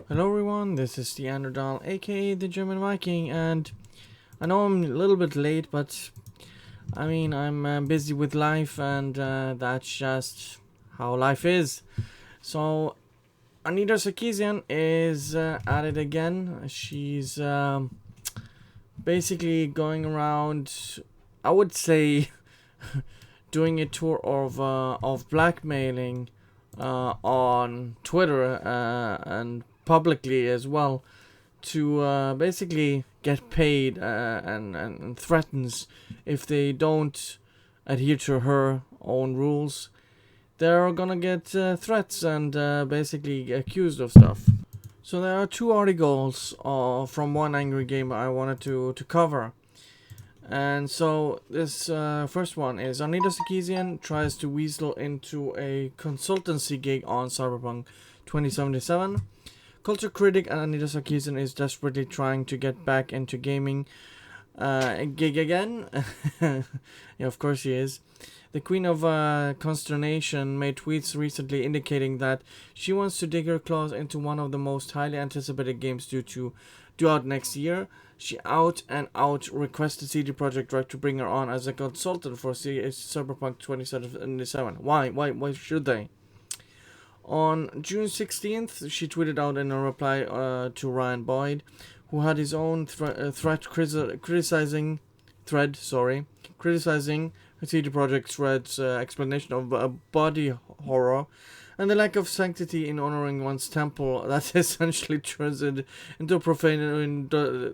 Hello everyone, this is the Underdog, aka the German Viking, and I know I'm a little bit late, but I'm busy with life, and that's just how life is. So, Anita Sarkeesian is at it again. She's basically going around, I would say, doing a tour of blackmailing on Twitter and publicly as well to basically get paid and threatens if they don't adhere to her own rules. They're gonna get threats and basically accused of stuff. So there are two articles from one angry gamer I wanted to cover. And so this first one is Anita Sarkeesian tries to weasel into a consultancy gig on Cyberpunk 2077. Culture critic Anita Sarkeesian is desperately trying to get back into gaming gig again. Yeah, of course she is. The Queen of Consternation made tweets recently indicating that she wants to dig her claws into one of the most highly anticipated games due out next year. She out and out requested CD Projekt Red to bring her on as a consultant for Cyberpunk 2077. Why should they? On June 16th, she tweeted out in a reply to Ryan Boyd, who had his own criticizing CD Projekt Red's explanation of body horror and the lack of sanctity in honoring one's temple that essentially turns it into a profane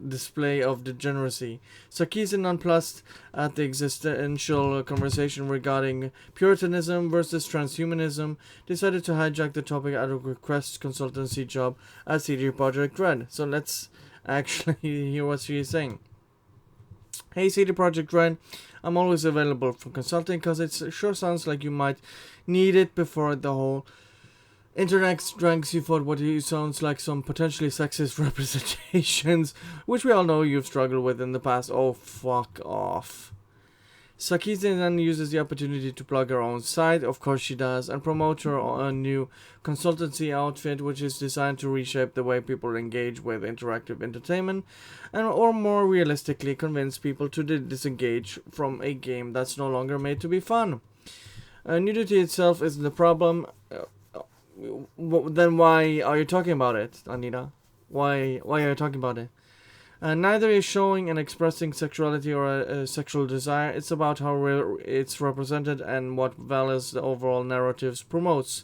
display of degeneracy. Sarkeesian, nonplussed at the existential conversation regarding Puritanism versus transhumanism, decided to hijack the topic at a request consultancy job at CD Projekt Red. So let's actually hear what she is saying. Hey CD Projekt Red, I'm always available for consulting because it sure sounds like you might need it before the whole internet dranks you for what sounds like some potentially sexist representations, which we all know you've struggled with in the past. Oh, fuck off. Sarkeesian then uses the opportunity to plug her own site, of course she does, and promote her new consultancy outfit, which is designed to reshape the way people engage with interactive entertainment, and or more realistically convince people to disengage from a game that's no longer made to be fun. Nudity itself isn't the problem. Then why are you talking about it, Anita? Why are you talking about it? Neither is showing and expressing sexuality or a sexual desire. It's about how it's represented and what values the overall narratives promotes.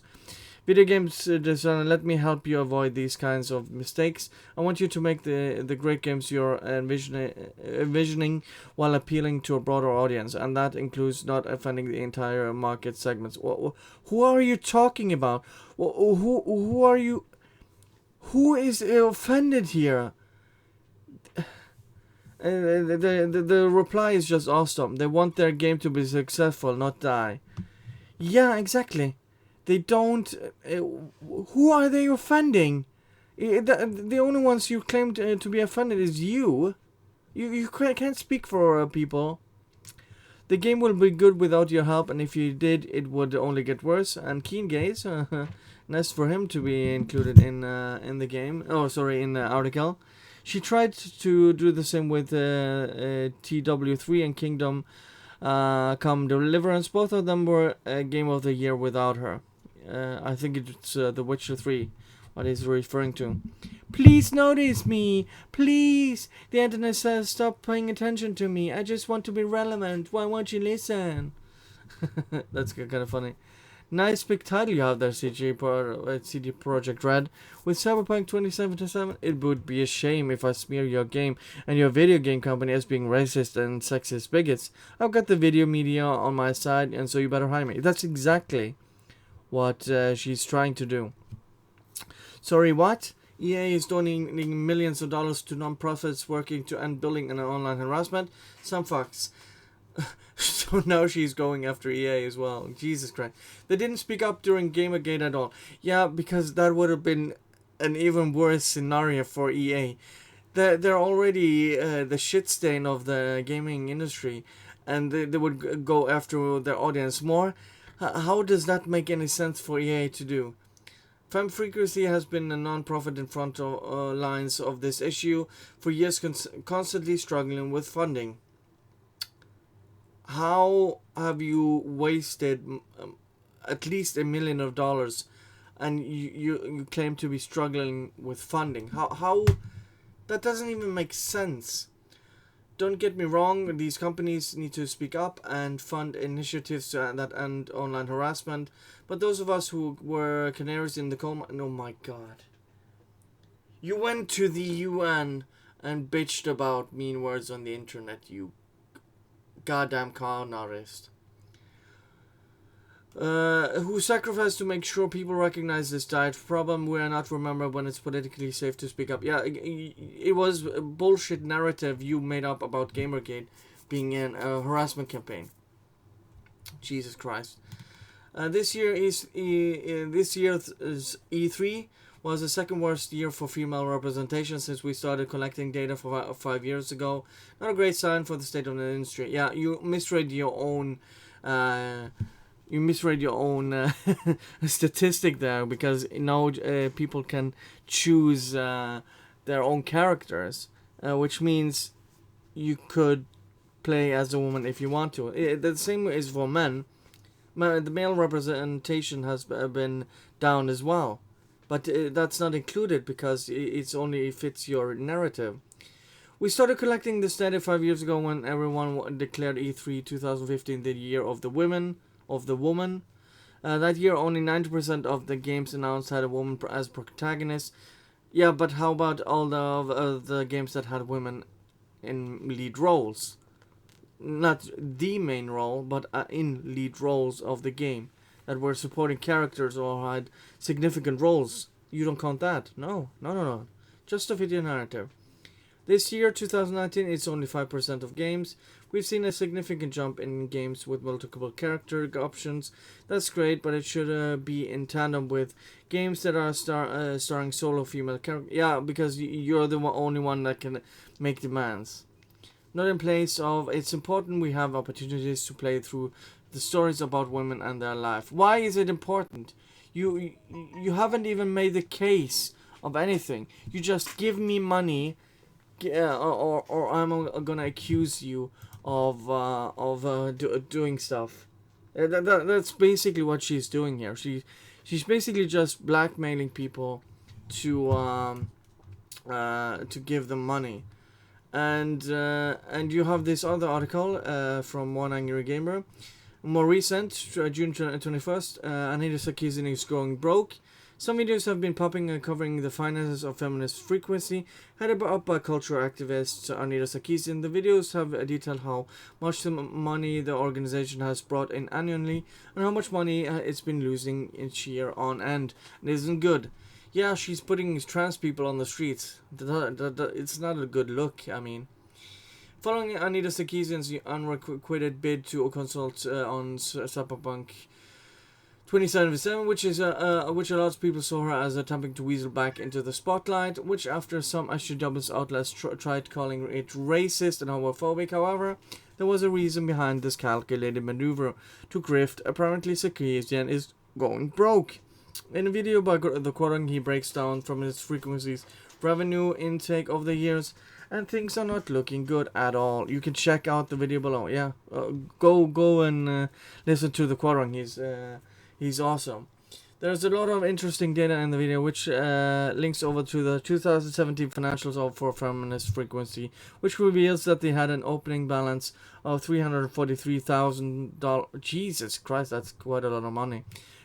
Video games designer, let me help you avoid these kinds of mistakes. I want you to make the great games you're envisioning while appealing to a broader audience, and that includes not offending the entire market segments. Who are you talking about? Who are you? Who is offended here? The reply is just awesome. They want their game to be successful, not die. Yeah, exactly. They don't. Who are they offending? The only ones you claim to be offended is you. You can't speak for people. The game will be good without your help, and if you did, it would only get worse. And Keen Gaze, nice for him to be included in the game. Oh, sorry, in the article. She tried to do the same with TW3 and Kingdom Come Deliverance. Both of them were a Game of the Year without her. I think it's The Witcher 3, what he's referring to. Please notice me. Please. The internet says stop paying attention to me. I just want to be relevant. Why won't you listen? That's kind of funny. Nice big title you have there, CD Projekt Red. With Cyberpunk 2077, it would be a shame if I smear your game and your video game company as being racist and sexist bigots. I've got the video media on my side, and so you better hire me. That's exactly what she's trying to do. Sorry, what? EA is donating millions of dollars to non-profits working to end bullying and online harassment? Some fucks. So now she's going after EA as well. Jesus Christ. They didn't speak up during Gamergate at all. Yeah, because that would have been an even worse scenario for EA. They're already the shit stain of the gaming industry, and they would go after their audience more. How does that make any sense for EA to do? Femme Frequency has been a non-profit in front of lines of this issue for years, constantly struggling with funding. How have you wasted at least $1 million, and you claim to be struggling with funding? How that doesn't even make sense. Don't get me wrong, these companies need to speak up and fund initiatives that end online harassment. But those of us who were canaries in the coal mine, oh my god. You went to the UN and bitched about mean words on the internet, you goddamn con artist. Who sacrificed to make sure people recognize this diet problem. We are not remembered when it's politically safe to speak up. Yeah, it was a bullshit narrative you made up about Gamergate being a harassment campaign. Jesus Christ. This year's E3 was the second worst year for female representation since we started collecting data for 5 years ago. Not a great sign for the state of the industry. Yeah, you misread your own statistic there, because now people can choose their own characters, which means you could play as a woman if you want to. The same is for men. The male representation has been down as well, but that's not included because it's only fits your narrative. We started collecting this data 5 years ago when everyone declared E3 2015 the year of the woman. That year, only 90% of the games announced had a woman as protagonist. Yeah, but how about all the games that had women in lead roles? Not the main role, but in lead roles of the game, that were supporting characters or had significant roles. You don't count that? No. Just a video narrative. This year, 2019, it's only 5% of games. We've seen a significant jump in games with multiple character options. That's great, but it should be in tandem with games that are starring solo female characters. Yeah, because you're the only one that can make demands. Not in place of, it's important we have opportunities to play through the stories about women and their life. Why is it important? You haven't even made the case of anything. You just give me money, or I'm gonna accuse you of doing stuff. That's basically what she's doing here. She's basically just blackmailing people to give them money. And you have this other article from One Angry Gamer, more recent, June 21st. Anita Sarkeesian is going broke. Some videos have been popping covering the finances of feminist frequency, headed up by cultural activist Anita Sarkeesian. The videos have detailed how much money the organization has brought in annually and how much money it's been losing each year on end. It isn't good. Yeah, she's putting trans people on the streets. It's not a good look, I mean. Following Anita Sarkeesian's unrequited bid to consult on Cyberpunk 2077, which allows people saw her as attempting to weasel back into the spotlight, which after some SJW's outlets tried calling it racist and homophobic. However, there was a reason behind this calculated maneuver to grift. Apparently, Sarkeesian is going broke. In a video by The Quadrant, he breaks down from his frequencies revenue intake of the years, and things are not looking good at all. You can check out the video below. Yeah, go and listen to The Quadrant. He's awesome. There's a lot of interesting data in the video, which links over to the 2017 financials for Feminist Frequency, which reveals that they had an opening balance of $343,000. Jesus Christ, that's quite a lot of money.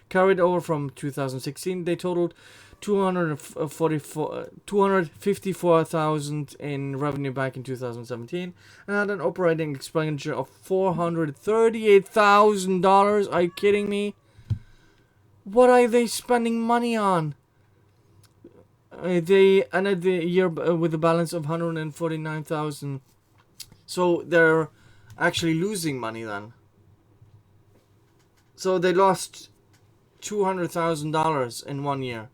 Carried over from 2016, they totaled $254,000 in revenue back in 2017, and had an operating expenditure of $438,000. Are you kidding me? What are they spending money on? They ended the year with a balance of $149,000. So they're actually losing money then. So they lost $200,000 in 1 year.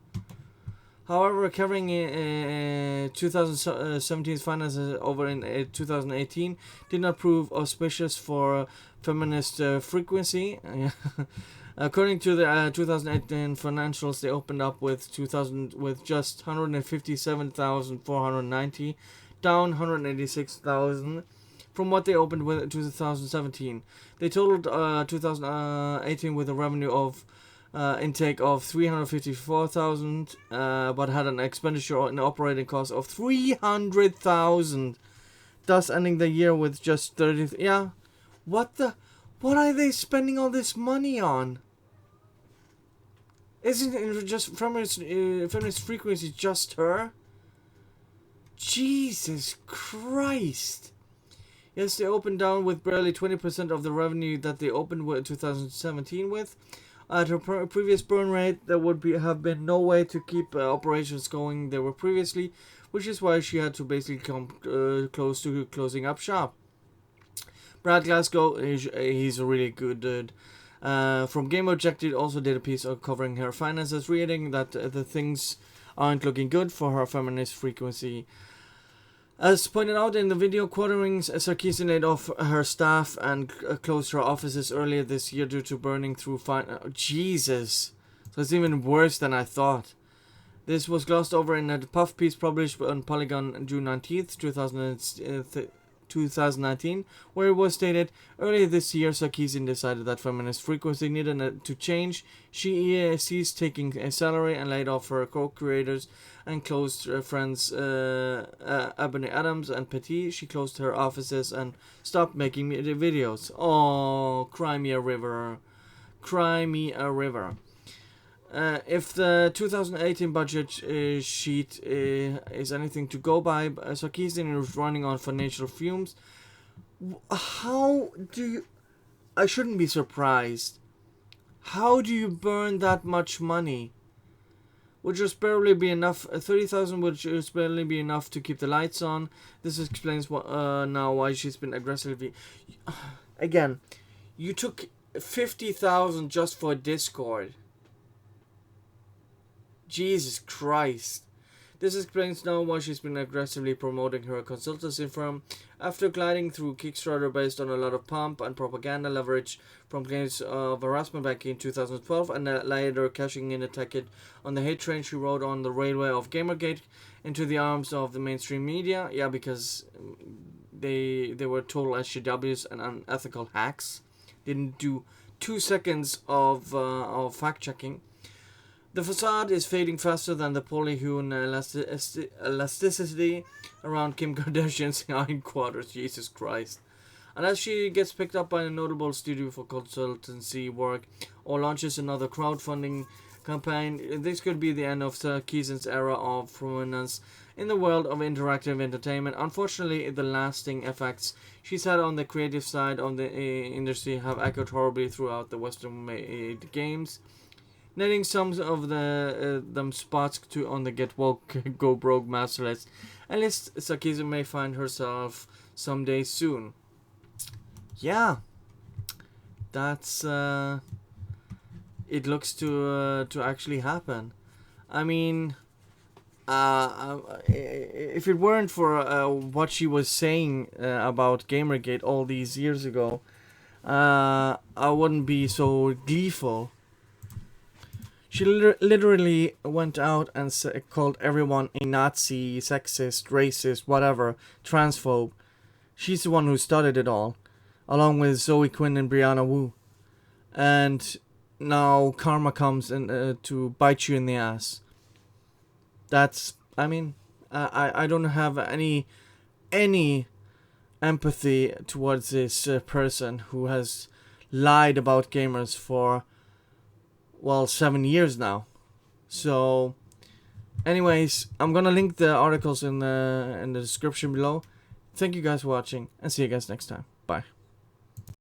However, recovering 2017's finances over in 2018 did not prove auspicious for feminist frequency. According to the 2018 financials, they opened up with just 157,490, down 186,000 from what they opened with in 2017. They totaled 2018 with a revenue of intake of 354,000, but had an expenditure in operating costs of 300,000, thus ending the year with just 30. Yeah, what are they spending all this money on? Isn't it just feminist frequency just her? Jesus Christ! Yes, they opened down with barely 20% of the revenue that they opened with 2017 with. At her previous burn rate, there would have been no way to keep operations going they were previously, which is why she had to basically come close to closing up shop. Brad Glasgow, he's a really good dude. From Game Objective also did a piece covering her finances, reading that the things aren't looking good for her feminist frequency. As pointed out in the video, Sarkeesian laid off her staff and closed her offices earlier this year due to burning through Jesus! So it's even worse than I thought. This was glossed over in a puff piece published on Polygon on June 19th, 2019, where it was stated, earlier this year Sarkeesian decided that feminist frequency needed to change. She ceased taking a salary and laid off her co-creators and closed friends Ebony Adams and Petit. She closed her offices and stopped making videos. Oh, cry me a river. Cry me a river. If the 2018 budget sheet is anything to go by, Sarkeesian is running on financial fumes. How do you... I shouldn't be surprised. How do you burn that much money? Would just barely be enough. 30,000 would just barely be enough to keep the lights on. This explains what now why she's been aggressively... Again, you took 50,000 just for Discord. Jesus Christ. This explains now why she's been aggressively promoting her consultancy firm. After gliding through Kickstarter based on a lot of pomp and propaganda leverage from claims of harassment back in 2012 and later cashing in a ticket on the hate train she rode on the railway of Gamergate into the arms of the mainstream media. Yeah, because they were total SJWs and unethical hacks. Didn't do 2 seconds of fact checking. The facade is fading faster than the polyhedron elasticity around Kim Kardashian's hindquarters. Jesus Christ. And as she gets picked up by a notable studio for consultancy work or launches another crowdfunding campaign, this could be the end of Sarkeesian's era of prominence in the world of interactive entertainment. Unfortunately, the lasting effects she's had on the creative side of the industry have echoed horribly throughout the Western-made games, netting some of them spots on the Get Woke, Go Broke master list. At least Sarkeesian may find herself someday soon. Yeah, that's it looks to actually happen. I mean, if it weren't for what she was saying about Gamergate all these years ago, I wouldn't be so gleeful. She literally went out and called everyone a Nazi, sexist, racist, whatever, transphobe. She's the one who started it all, along with Zoe Quinn and Brianna Wu. And now karma comes to bite you in the ass. That's, I mean, I don't have any empathy towards this person who has lied about gamers for, well, 7 years now. So, anyways, I'm gonna link the articles in the description below. Thank you guys for watching, and see you guys next time. Bye.